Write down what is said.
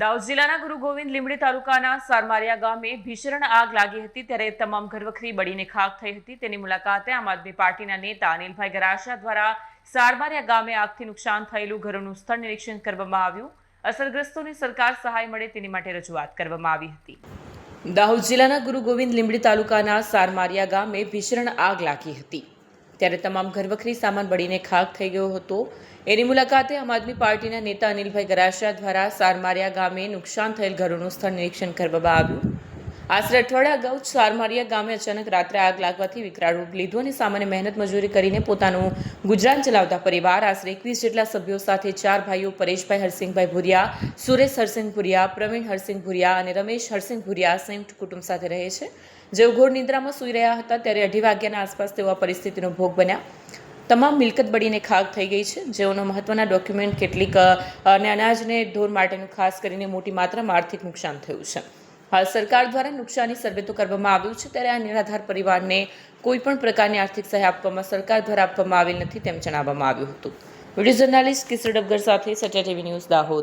દાહોદ જિલ્લાના ગુરુ ગોવિંદ લીંબડી તાલુકાના સારમારિયા ગામે ભીષણ આગ લાગી હતી ત્યારે તમામ ઘરવખરી બળીને ખાખ થઈ હતી। તેની મુલાકાતે આમ આદમી પાર્ટીના નેતા અનિલભાઈ ગરાસિયા દ્વારા સારમારિયા ગામે આગથી નુકસાન થયેલું ઘરોનું સ્થળ નિરીક્ષણ કરવામાં આવ્યું। અસરગ્રસ્તોને સરકાર સહાય મળે તેની માટે રજૂઆત કરવામાં આવી હતી। દાહોદ જિલ્લાના ગુરુ ગોવિંદ લીંબડી તાલુકાના સારમારિયા ગામે ભીષણ આગ લાગી હતી ત્યારે તમામ ઘરવખરી સામાન બળીને ખાખ થઈ ગયો હતો। એની મુલાકાતે આમ આદમી પાર્ટીના નેતા અનિલભાઈ ગરાસિયા દ્વારા સારમારિયા ગામે નુકસાન થયેલ ઘરોનું સ્થળ નિરીક્ષણ કરવામાં આવ્યું। આશરે અઠવાડિયા અગાઉ સારમારિયા ગામે અચાનક રાત્રે આગ લાગવાથી વિકરાળ રૂપ લીધું અને સામાન્ય મહેનત મજૂરી કરીને પોતાનું ગુજરાન ચલાવતા પરિવાર આશરે 21 જેટલા સભ્યો સાથે 4 ભાઈઓ પરેશભાઈ હરસિંહભાઈ ભુરિયા, સુરેશ હરસિંહ ભુરિયા, પ્રવીણ હરસિંહ ભુરિયા અને રમેશ હરસિંહ ભુરિયા સંયુક્ત કુટુંબ સાથે રહે છે। જેઓ ઘોર નિદ્રામાં સૂઈ રહ્યા હતા ત્યારે 2:30 વાગ્યાના આસપાસ તેઓ આ પરિસ્થિતિનો ભોગ બન્યા। તમામ મિલકત બળીને ખાખ થઈ ગઈ છે, જેઓનો મહત્વના ડોક્યુમેન્ટ કેટલીક અને અનાજને ઢોર માટેનું ખાસ કરીને મોટી માત્રામાં આર્થિક નુકસાન થયું છે। હાલ સરકાર દ્વારા નુકસાની સર્વે તો કરવામાં આવ્યું છે ત્યારે આ નિરાધાર પરિવારને કોઈ પણ પ્રકારની આર્થિક સહાય આપવામાં સરકાર દ્વારા આપવામાં આવેલ નથી તેમ જણાવવામાં આવ્યું હતું। વિડીયો જર્નાલિસ્ટ કિશોર ડબગર સાથે સત્ય ટીવી ન્યૂઝ દાહોદ।